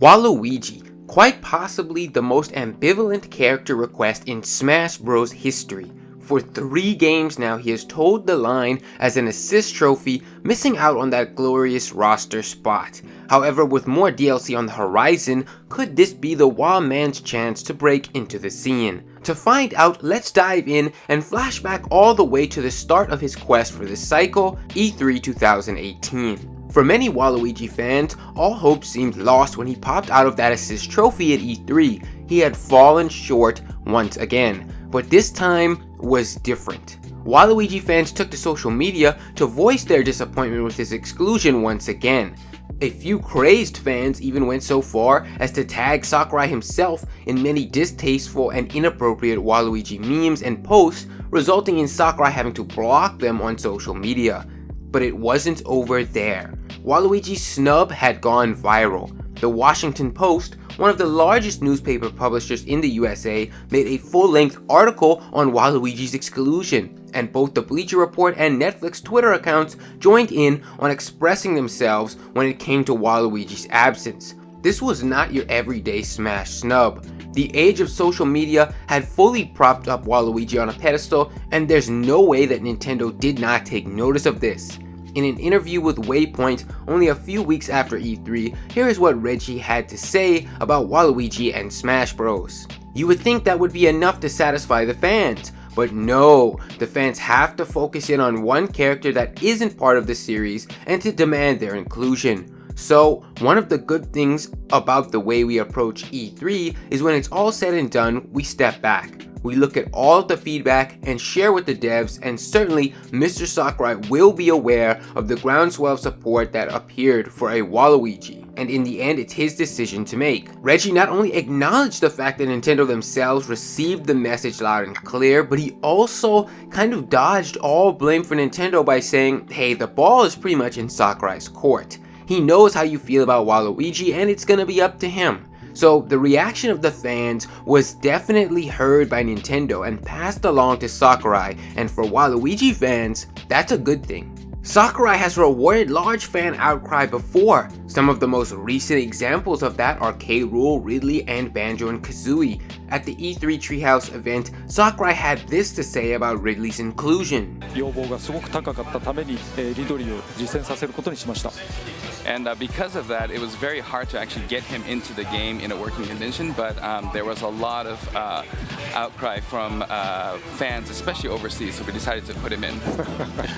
Waluigi, quite possibly the most ambivalent character request in Smash Bros. History. For 3 games now, he has toed the line as an assist trophy, missing out on that glorious roster spot. However, with more DLC on the horizon, could this be the Wa Man's chance to break into the scene? To find out, let's dive in and flash back all the way to the start of his quest for this cycle, E3 2018. For many Waluigi fans, all hope seemed lost when he popped out of that assist trophy at E3. He had fallen short once again, but this time was different. Waluigi fans took to social media to voice their disappointment with his exclusion once again. A few crazed fans even went so far as to tag Sakurai himself in many distasteful and inappropriate Waluigi memes and posts, resulting in Sakurai having to block them on social media. But it wasn't over there. Waluigi's snub had gone viral. The Washington Post, one of the largest newspaper publishers in the USA, made a full-length article on Waluigi's exclusion, and both the Bleacher Report and Netflix Twitter accounts joined in on expressing themselves when it came to Waluigi's absence. This was not your everyday Smash snub. The age of social media had fully propped up Waluigi on a pedestal, and there's no way that Nintendo did not take notice of this. In an interview with Waypoint only a few weeks after E3, here is what Reggie had to say about Waluigi and Smash Bros. You would think that would be enough to satisfy the fans, but no, the fans have to focus in on one character that isn't part of the series and to demand their inclusion. So, one of the good things about the way we approach E3 is when it's all said and done, we step back. We look at all of the feedback and share with the devs, and certainly Mr. Sakurai will be aware of the groundswell of support that appeared for a Waluigi. And in the end, it's his decision to make. Reggie not only acknowledged the fact that Nintendo themselves received the message loud and clear, but he also kind of dodged all blame for Nintendo by saying, hey, the ball is pretty much in Sakurai's court. He knows how you feel about Waluigi, and it's gonna be up to him. So the reaction of the fans was definitely heard by Nintendo and passed along to Sakurai, and for Waluigi fans, that's a good thing. Sakurai has rewarded large fan outcry before. Some of the most recent examples of that are K. Rool, Ridley, and Banjo-Kazooie. At the E3 Treehouse event, Sakurai had this to say about Ridley's inclusion. And because of that, it was very hard to actually get him into the game in a working condition, but there was a lot of outcry from fans, especially overseas, so we decided to put him in.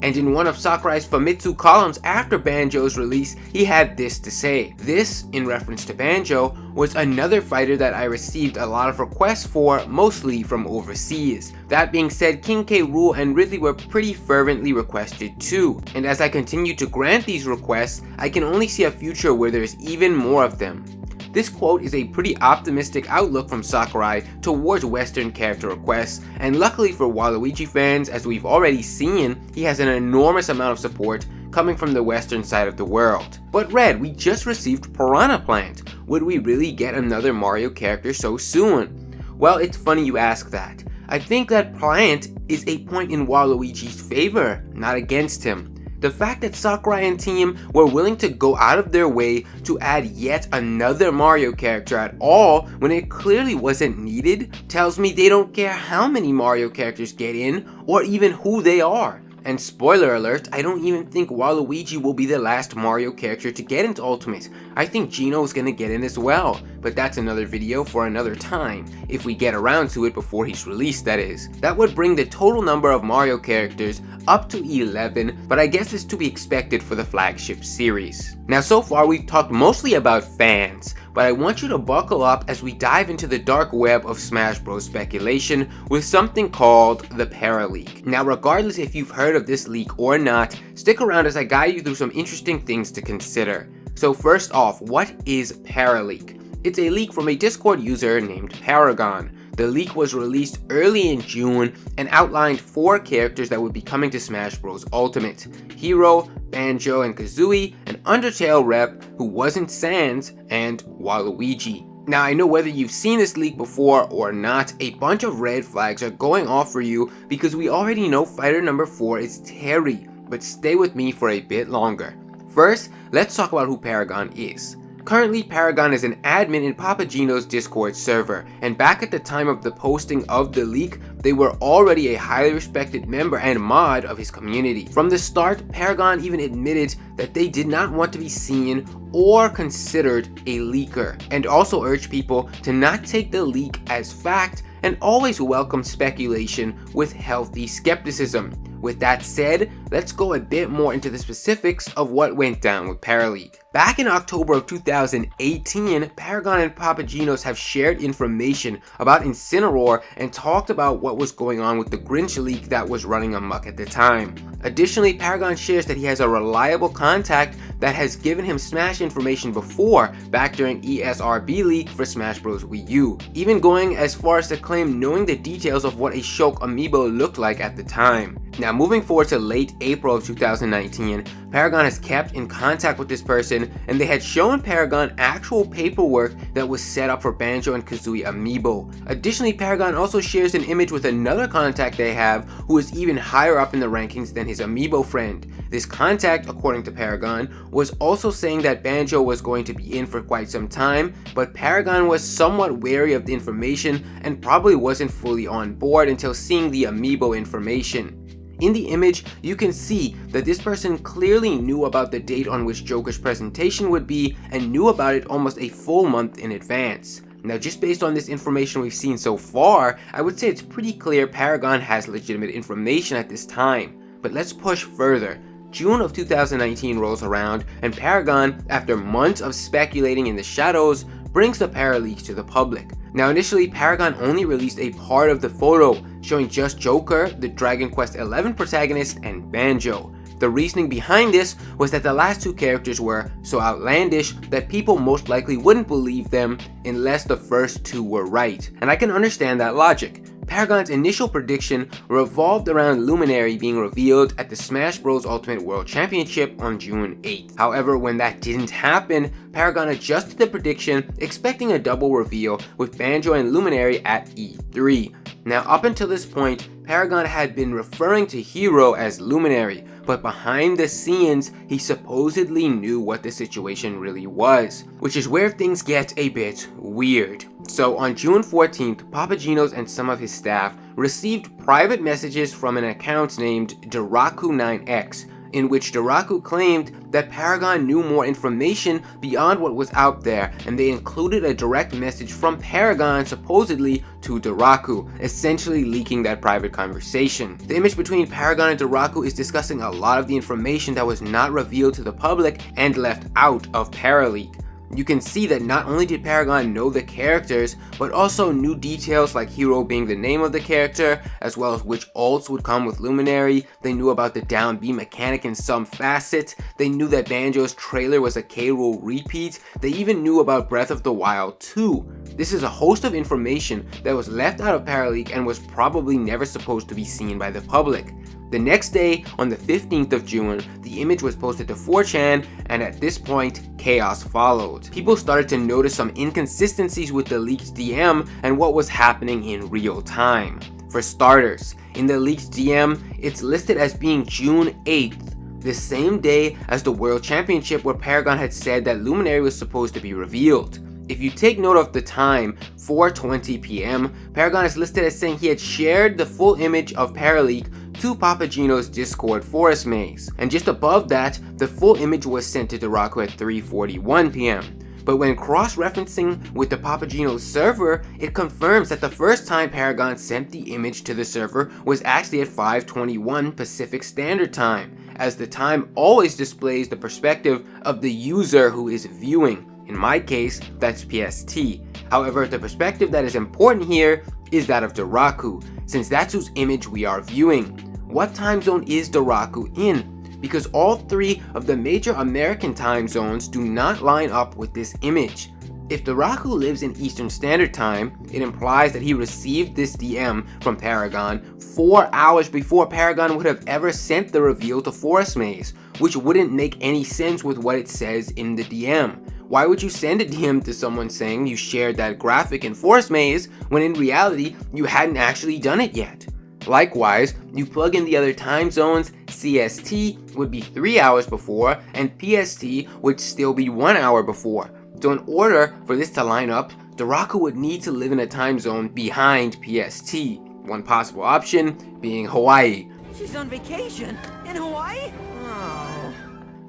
And in one of Sakurai's Famitsu columns after Banjo's release, he had this to say. This, in reference to Banjo, was another fighter that I received a lot of requests for, mostly from overseas. That being said, King K. Rool and Ridley were pretty fervently requested too, and as I continue to grant these requests, I can only see a future where there's even more of them. This quote is a pretty optimistic outlook from Sakurai towards Western character requests, and luckily for Waluigi fans, as we've already seen, he has an enormous amount of support coming from the Western side of the world. But Red, we just received Piranha Plant. Would we really get another Mario character so soon? Well, it's funny you ask that. I think that Plant is a point in Waluigi's favor, not against him. The fact that Sakurai and team were willing to go out of their way to add yet another Mario character at all when it clearly wasn't needed tells me they don't care how many Mario characters get in or even who they are. And spoiler alert, I don't even think Waluigi will be the last Mario character to get into Ultimate. I think Geno is gonna get in as well, but that's another video for another time, if we get around to it before he's released, that is. That would bring the total number of Mario characters up to 11, but I guess it's to be expected for the flagship series. Now so far we've talked mostly about fans, but I want you to buckle up as we dive into the dark web of Smash Bros speculation with something called the Parra Leak. Now regardless if you've heard of this leak or not, stick around as I guide you through some interesting things to consider. So first off, what is Parra Leak? It's a leak from a Discord user named Paragon. The leak was released early in June and outlined 4 characters that would be coming to Smash Bros Ultimate: Hero, Banjo and Kazooie, an Undertale rep who wasn't Sans, and Waluigi. Now I know whether you've seen this leak before or not, a bunch of red flags are going off for you because we already know fighter number 4 is Terry, but stay with me for a bit longer. First, let's talk about who Paragon is. Currently, Paragon is an admin in Papa Geno's Discord server, and back at the time of the posting of the leak, they were already a highly respected member and mod of his community. From the start, Paragon even admitted that they did not want to be seen or considered a leaker, and also urged people to not take the leak as fact and always welcome speculation with healthy skepticism. With that said, let's go a bit more into the specifics of what went down with Paraleak. Back in October of 2018, Paragon and Papa Geno's have shared information about Incineroar and talked about what was going on with the Grinch leak that was running amok at the time. Additionally, Paragon shares that he has a reliable contact that has given him Smash information before, back during ESRB leak for Smash Bros. Wii U, even going as far as to claim knowing the details of what a Shulk amiibo looked like at the time. Now moving forward to late April of 2019, Paragon has kept in contact with this person, and they had shown Paragon actual paperwork that was set up for Banjo and Kazooie amiibo. Additionally, Paragon also shares an image with another contact they have who is even higher up in the rankings than his amiibo friend. This contact, according to Paragon, was also saying that Banjo was going to be in for quite some time, but Paragon was somewhat wary of the information and probably wasn't fully on board until seeing the amiibo information. In the image, you can see that this person clearly knew about the date on which Joker's presentation would be and knew about it almost a full month in advance. Now, just based on this information we've seen so far, I would say it's pretty clear Paragon has legitimate information at this time. But let's push further. June of 2019 rolls around, and Paragon, after months of speculating in the shadows, brings the Paraleak to the public. Now initially, Paragon only released a part of the photo, showing just Joker, the Dragon Quest XI protagonist, and Banjo. The reasoning behind this was that the last two characters were so outlandish that people most likely wouldn't believe them unless the first two were right, and I can understand that logic. Paragon's initial prediction revolved around Luminary being revealed at the Smash Bros. Ultimate World Championship on June 8th. However, when that didn't happen, Paragon adjusted the prediction, expecting a double reveal with Banjo and Luminary at E3. Now, up until this point, Paragon had been referring to Hero as Luminary, but behind the scenes, he supposedly knew what the situation really was, which is where things get a bit weird. So on June 14th, Papa Geno's and some of his staff received private messages from an account named Daraku9X, in which Daraku claimed that Paragon knew more information beyond what was out there, and they included a direct message from Paragon supposedly to Daraku, essentially leaking that private conversation. The image between Paragon and Daraku is discussing a lot of the information that was not revealed to the public and left out of Paraleak. You can see that not only did Paragon know the characters, but also knew details like Hero being the name of the character, as well as which ults would come with Luminary. They knew about the down B mechanic in some facets. They knew that Banjo's trailer was a K. Rool repeat. They even knew about Breath of the Wild 2. This is a host of information that was left out of Paraleak and was probably never supposed to be seen by the public. The next day, on the 15th of June, the image was posted to 4chan, and at this point, chaos followed. People started to notice some inconsistencies with the leaked DM and what was happening in real time. For starters, in the leaked DM, it's listed as being June 8th, the same day as the World Championship where Paragon had said that Luminary was supposed to be revealed. If you take note of the time, 4:20 p.m., Paragon is listed as saying he had shared the full image of Paraleak to Papa Geno's Discord Forest Maze, and just above that, the full image was sent to Daraku at 3:41 p.m. But when cross-referencing with the Papa Geno's server, it confirms that the first time Paragon sent the image to the server was actually at 5:21 Pacific Standard Time, as the time always displays the perspective of the user who is viewing. In my case, that's PST. However, the perspective that is important here is that of Daraku, since that's whose image we are viewing. What time zone is Daraku in? Because all three of the major American time zones do not line up with this image. If Daraku lives in Eastern Standard Time, it implies that he received this DM from Paragon 4 hours before Paragon would have ever sent the reveal to Forest Maze, which wouldn't make any sense with what it says in the DM. Why would you send a DM to someone saying you shared that graphic in Forest Maze when in reality you hadn't actually done it yet? Likewise, you plug in the other time zones, CST would be 3 hours before and PST would still be 1 hour before. So in order for this to line up, Daraku would need to live in a time zone behind PST, one possible option being Hawaii. She's on vacation in Hawaii? Oh.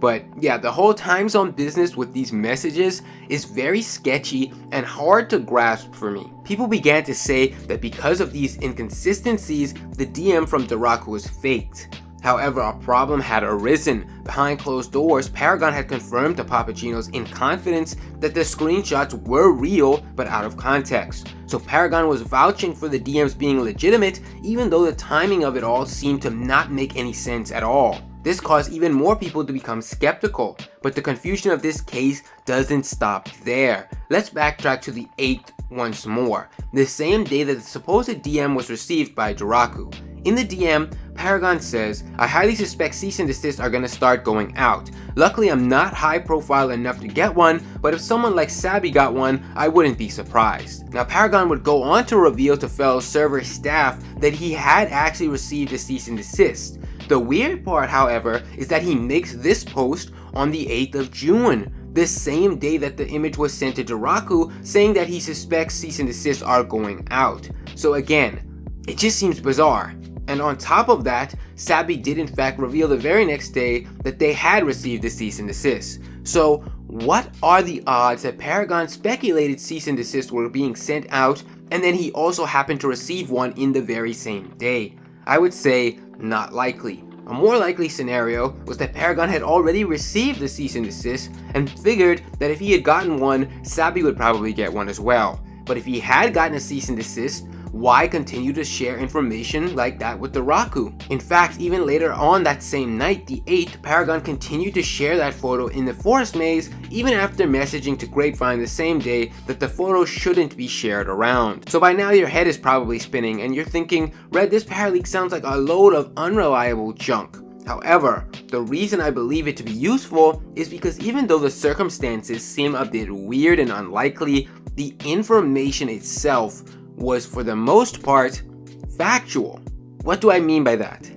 But yeah, the whole time zone business with these messages is very sketchy and hard to grasp for me. People began to say that because of these inconsistencies, the DM from Daraku was faked. However, a problem had arisen. Behind closed doors, Paragon had confirmed to Papagenos in confidence that the screenshots were real but out of context. So Paragon was vouching for the DMs being legitimate, even though the timing of it all seemed to not make any sense at all. This caused even more people to become skeptical, but the confusion of this case doesn't stop there. Let's backtrack to the 8th once more, the same day that the supposed DM was received by Daraku. In the DM, Paragon says, "I highly suspect cease and desist are gonna start going out. Luckily I'm not high profile enough to get one, but if someone like Sabi got one, I wouldn't be surprised." Now Paragon would go on to reveal to fellow server staff that he had actually received a cease and desist. The weird part, however, is that he makes this post on the 8th of June, the same day that the image was sent to Daraku, saying that he suspects cease and desist are going out. So again, it just seems bizarre. And on top of that, Sabi did in fact reveal the very next day that they had received the cease and desist. So what are the odds that Paragon speculated cease and desist were being sent out, and then he also happened to receive one in the very same day? I would say not likely. A more likely scenario was that Paragon had already received the cease and desist and figured that if he had gotten one, Sabi would probably get one as well. But if he had gotten a cease and desist, why continue to share information like that with Daraku? In fact, even later on that same night, the 8th, Paragon continued to share that photo in the forest maze, even after messaging to Grapevine the same day that the photo shouldn't be shared around. So by now your head is probably spinning and you're thinking, Red, this Paraleak sounds like a load of unreliable junk. However, the reason I believe it to be useful is because even though the circumstances seem a bit weird and unlikely, the information itself was for the most part factual. What do I mean by that?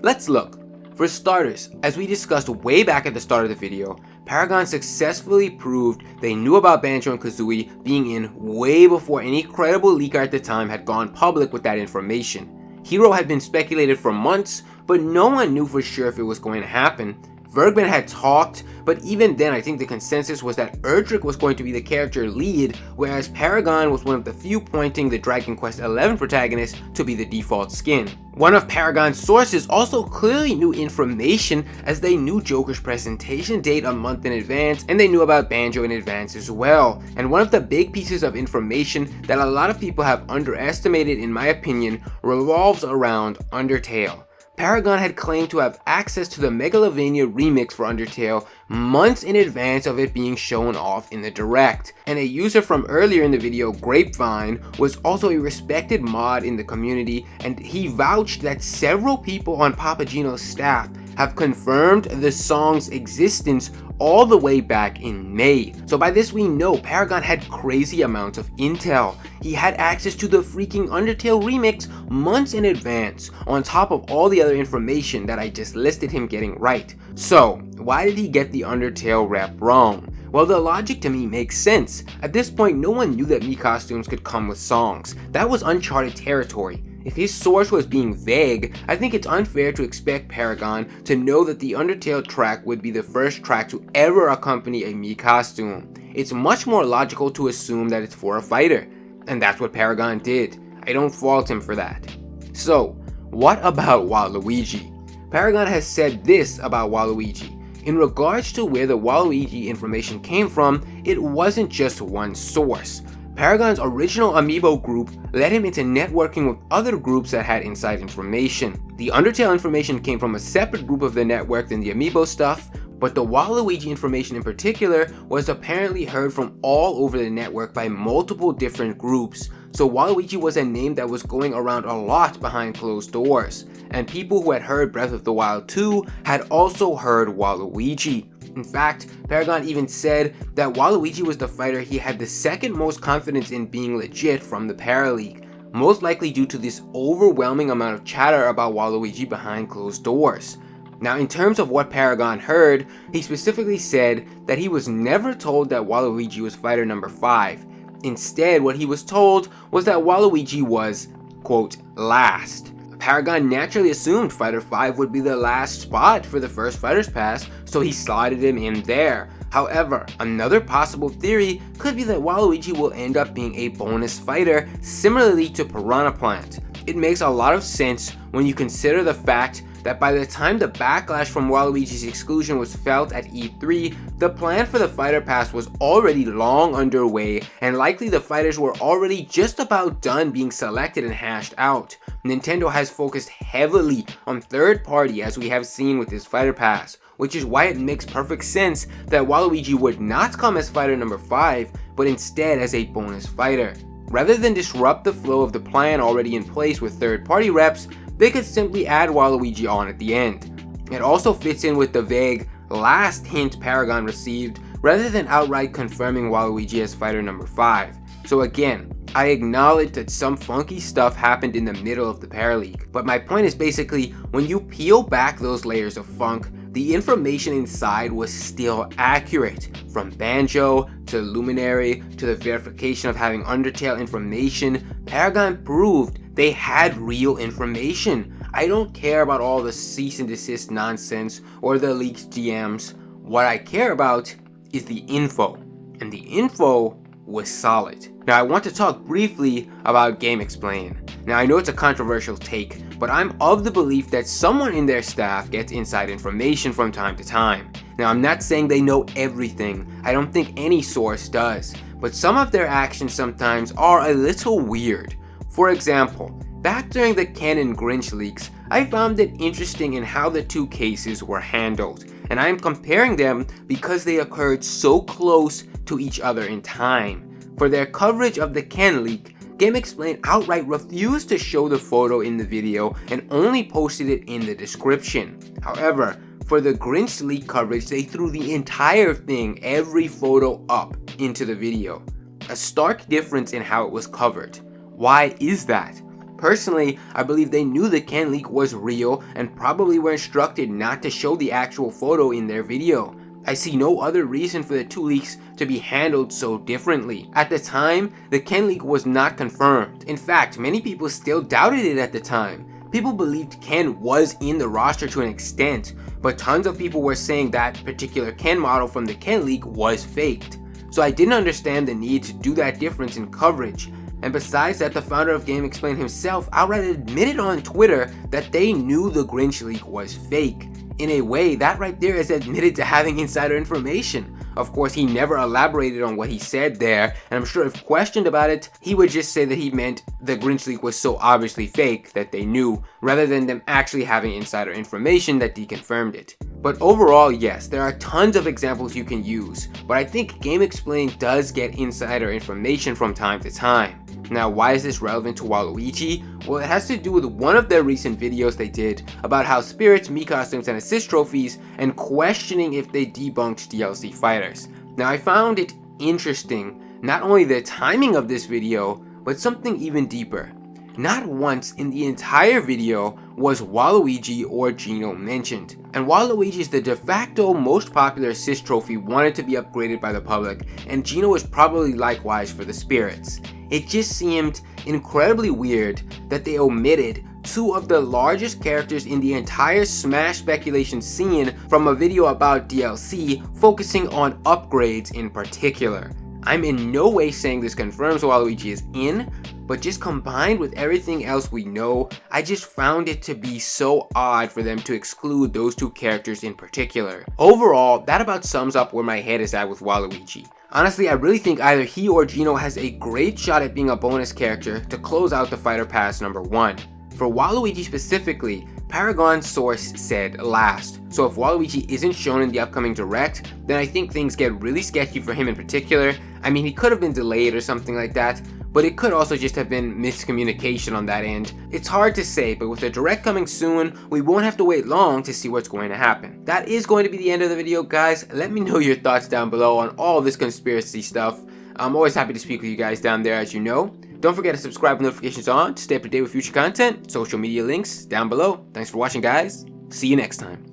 Let's look. For starters, as we discussed way back at the start of the video, Paragon successfully proved they knew about Banjo and Kazooie being in way before any credible leaker at the time had gone public with that information. Hero had been speculated for months, but no one knew for sure if it was going to happen. Bergman had talked, but even then I think the consensus was that Erdrick was going to be the character lead, whereas Paragon was one of the few pointing the Dragon Quest XI protagonist to be the default skin. One of Paragon's sources also clearly knew information, as they knew Joker's presentation date a month in advance, and they knew about Banjo in advance as well. And one of the big pieces of information that a lot of people have underestimated in my opinion revolves around Undertale. Paragon had claimed to have access to the Megalovania remix for Undertale months in advance of it being shown off in the direct, and a user from earlier in the video, Grapevine, was also a respected mod in the community, and he vouched that several people on Papagenos' staff have confirmed the song's existence all the way back in May. So by this we know Paragon had crazy amounts of intel. He had access to the freaking Undertale remix months in advance, on top of all the other information that I just listed him getting right. So why did he get the Undertale rep wrong? Well, the logic to me makes sense. At this point, no one knew that Mii costumes could come with songs. That was uncharted territory. If his source was being vague, I think it's unfair to expect Paragon to know that the Undertale track would be the first track to ever accompany a Mii costume. It's much more logical to assume that it's for a fighter, and that's what Paragon did. I don't fault him for that. So, what about Waluigi? Paragon has said this about Waluigi. In regards to where the Waluigi information came from, it wasn't just one source. Paragon's original amiibo group led him into networking with other groups that had inside information. The Undertale information came from a separate group of the network than the amiibo stuff, but the Waluigi information in particular was apparently heard from all over the network by multiple different groups. So Waluigi was a name that was going around a lot behind closed doors, and people who had heard Breath of the Wild 2 had also heard Waluigi. In fact, Paragon even said that Waluigi was the fighter he had the second most confidence in being legit from the Paraleak, most likely due to this overwhelming amount of chatter about Waluigi behind closed doors. Now, in terms of what Paragon heard, he specifically said that he was never told that Waluigi was fighter number 5. Instead, what he was told was that Waluigi was, quote, last. Paragon naturally assumed fighter 5 would be the last spot for the first fighter's pass, so he slotted him in there. However, another possible theory could be that Waluigi will end up being a bonus fighter, similarly to Piranha Plant. It makes a lot of sense when you consider the fact that by the time the backlash from Waluigi's exclusion was felt at E3, the plan for the fighter pass was already long underway, and likely the fighters were already just about done being selected and hashed out. Nintendo has focused heavily on third party, as we have seen with this fighter pass, which is why it makes perfect sense that Waluigi would not come as fighter number 5, but instead as a bonus fighter. Rather than disrupt the flow of the plan already in place with third party reps, they could simply add Waluigi on at the end. It also fits in with the vague last hint Paragon received, rather than outright confirming Waluigi as fighter number 5. So again, I acknowledge that some funky stuff happened in the middle of the Paraleak, but my point is basically, when you peel back those layers of funk, the information inside was still accurate. From Banjo, to Luminary, to the verification of having Undertale information, Paragon proved they had real information. I don't care about all the cease and desist nonsense or the leaked DMs. What I care about is the info, and the info was solid. Now I want to talk briefly about GameXplain. Now I know it's a controversial take, but I'm of the belief that someone in their staff gets inside information from time to time. Now I'm not saying they know everything, I don't think any source does, but some of their actions sometimes are a little weird. For example, back during the Ken and Grinch leaks, I found it interesting in how the two cases were handled, and I am comparing them because they occurred so close to each other in time. For their coverage of the Ken leak, GameXplain outright refused to show the photo in the video and only posted it in the description. However, for the Grinch leak coverage, they threw the entire thing, every photo, up into the video. A stark difference in how it was covered. Why is that? Personally, I believe they knew the Ken leak was real and probably were instructed not to show the actual photo in their video. I see no other reason for the two leaks to be handled so differently. At the time, the Ken leak was not confirmed. In fact, many people still doubted it at the time. People believed Ken was in the roster to an extent, but tons of people were saying that particular Ken model from the Ken leak was faked. So I didn't understand the need to do that difference in coverage. And besides that, the founder of GameXplain himself outright admitted on Twitter that they knew the Grinch leak was fake. In a way, that right there is admitted to having insider information. Of course, he never elaborated on what he said there, and I'm sure if questioned about it, he would just say that he meant the Grinch leak was so obviously fake that they knew, rather than them actually having insider information that deconfirmed it. But overall, yes, there are tons of examples you can use, but I think GameXplain does get insider information from time to time. Now, why is this relevant to Waluigi? Well, it has to do with one of their recent videos they did about how spirits, Mii costumes, and assist trophies, and questioning if they debunked DLC fighters. Now, I found it interesting, not only the timing of this video, but something even deeper. Not once in the entire video was Waluigi or Geno mentioned. And Waluigi is the de facto most popular assist trophy wanted to be upgraded by the public, and Geno is probably likewise for the spirits. It just seemed incredibly weird that they omitted two of the largest characters in the entire Smash speculation scene from a video about DLC focusing on upgrades in particular. I'm in no way saying this confirms Waluigi is in, but just combined with everything else we know, I just found it to be so odd for them to exclude those two characters in particular. Overall, that about sums up where my head is at with Waluigi. Honestly, I really think either he or Geno has a great shot at being a bonus character to close out the Fighter Pass number 1. For Waluigi specifically, Paragon's source said last, so if Waluigi isn't shown in the upcoming Direct, then I think things get really sketchy for him in particular. I mean, he could have been delayed or something like that, but it could also just have been miscommunication on that end. It's hard to say, but with the Direct coming soon, we won't have to wait long to see what's going to happen. That is going to be the end of the video, guys. Let me know your thoughts down below on all this conspiracy stuff. I'm always happy to speak with you guys down there, as you know. Don't forget to subscribe with notifications on to stay up to date with future content. Social media links down below. Thanks for watching, guys. See you next time.